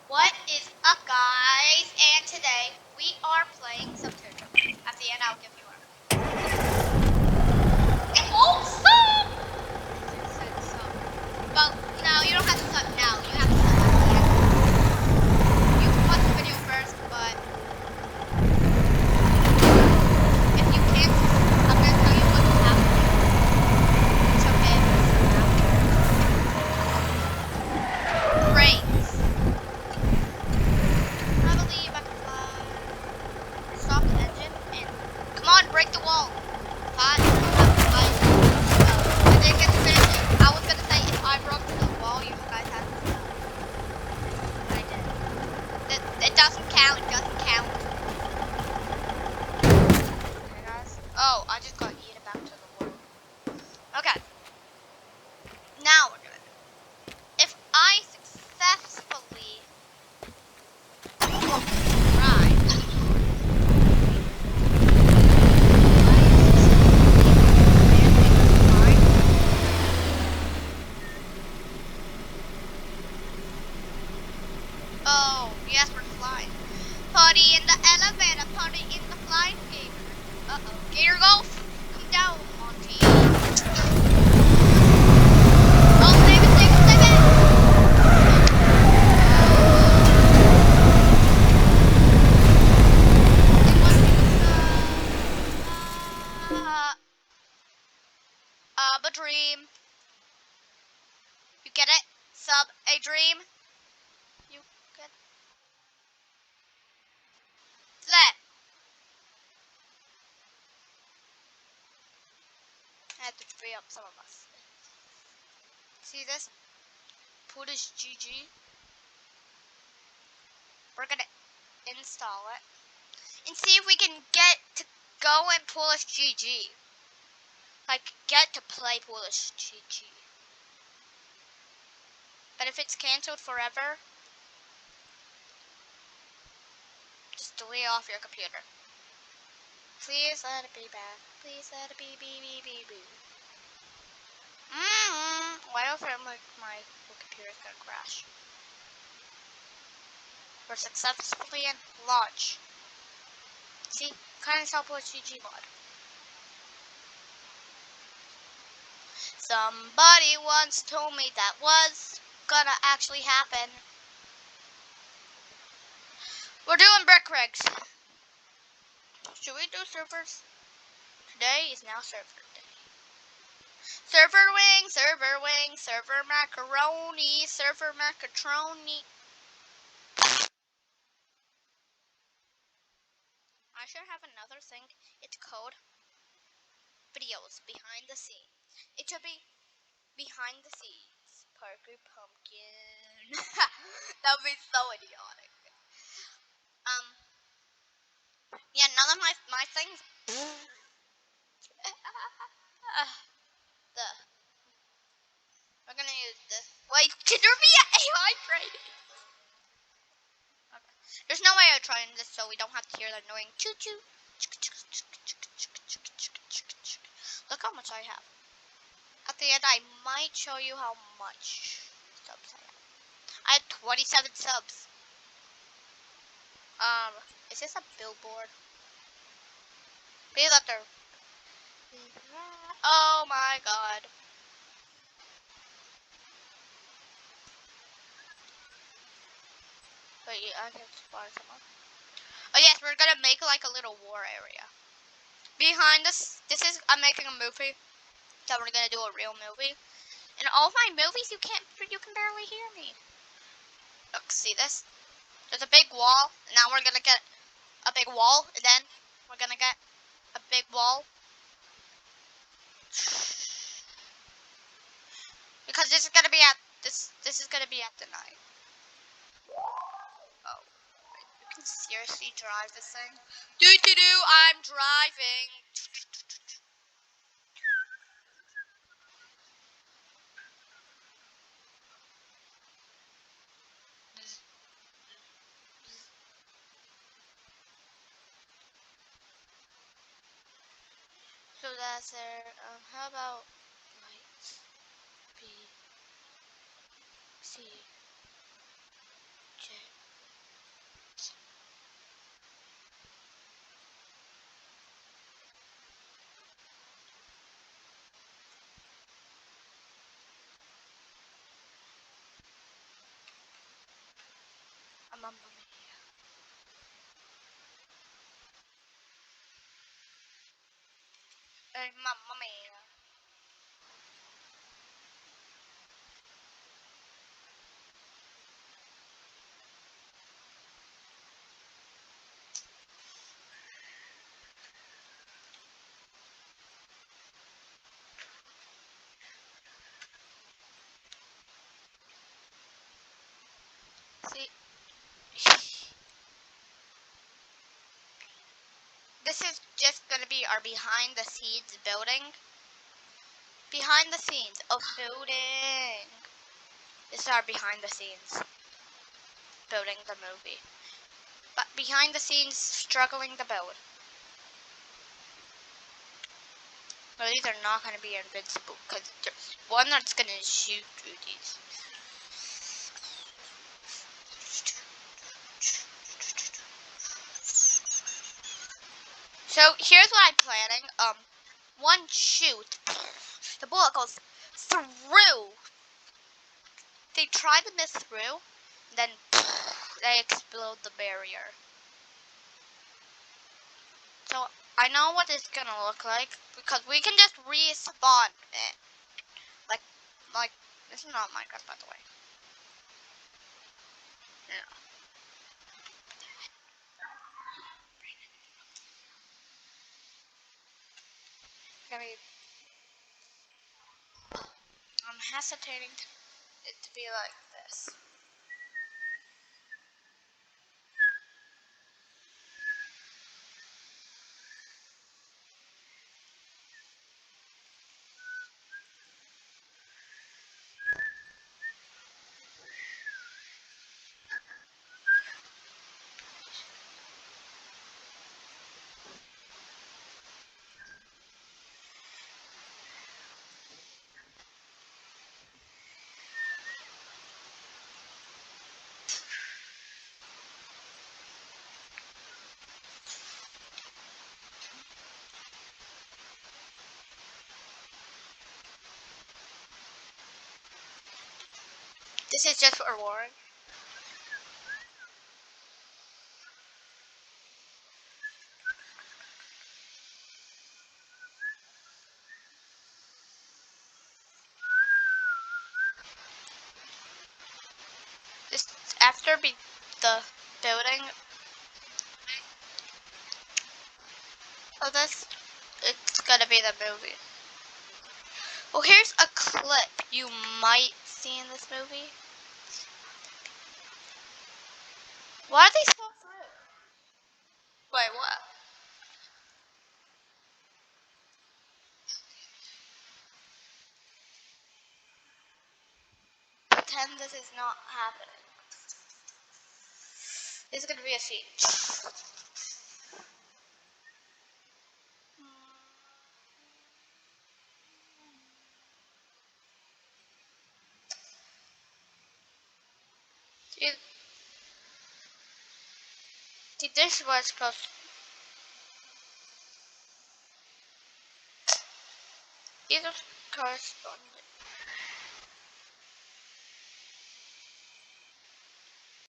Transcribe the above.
What is up, guys? And today we are playing some Teardown. At the end, I'll give you our. It won't stop. It said stop. Well, no, you don't have to stop now. You have to stop at the end. You can watch the video first, but if you can't, I'm gonna tell you what's happening. It's okay if it's not. Brakes. I believe I can fly. Stop the engine and come on, break the wall. Fine. I didn't get to finish it. I was gonna say if I broke the wall, you guys have to stop. I did. It doesn't count. It doesn't count. Okay, guys. Oh, I just got eaten back to the world. Okay. Now we're gonna. If I successfully ride. Oh, yes, we're flying. Party in the elevator, party in the flying gator. Uh-oh. Gator Golf, come down, Monty. Oh, save it, save it, save it! A dream. You get it? Sub, a dream. You get that. I have to free up some of us. See this? Polish GG. We're gonna install it and see if we can get to go in Polish GG. Like, get to play Polish GG. But if it's cancelled forever, just delete off your computer. Please let it be back. Please let it be. Why do I feel like my computer's gonna crash? We're successfully in launch. See, kind of Polish GG mod. Somebody once told me that was gonna actually happen. We're doing brick rigs. Should we do servers? Today is now server day. Server wing, server wing, server macaroni, server macatroni. I should have another thing. It's called videos behind the scenes. It should be behind the scenes. Parker Pumpkin. That would be so idiotic. Yeah, none of my things. the We're gonna use this. Wait, can there be an AI training? Okay. There's no way of trying this so we don't have to hear the annoying choo choo. Look how much I have. At the end, I might show you how much subs I have. I have 27 subs. Is this a billboard? Please let there. Oh my god. Wait, I can spawn someone. Oh yes, we're gonna make like a little war area. Behind us, I'm making a movie. That we're gonna do a real movie. In all my movies, you can barely hear me. Look, see this? There's a big wall, and now we're gonna get a big wall, and then we're gonna get a big wall. Because this is gonna be at this is gonna be at the night. Oh, you can seriously drive this thing? I'm driving. So that's there. How about lights? B, C, J. Mamma mia. Mamma mia. See, this is just gonna be our behind the scenes building. Behind the scenes of building. This is our behind the scenes building the movie. But behind the scenes struggling to build. Well, these are not gonna be invincible because there's one that's gonna shoot through these. So here's what I'm planning. One shoot, the bullet goes through. They try to miss through, then they explode the barrier. So I know what it's gonna look like because we can just respawn it. Like this is not Minecraft, by the way. Yeah. I mean, I'm hesitating it to be like this. This is just for Warren. This after the building of this, it's gonna be the movie. Well, here's a clip you might see in this movie. Why are they so through? Wait, what? Pretend this is not happening. This is gonna be a scene. See, this was supposed. These are corresponding.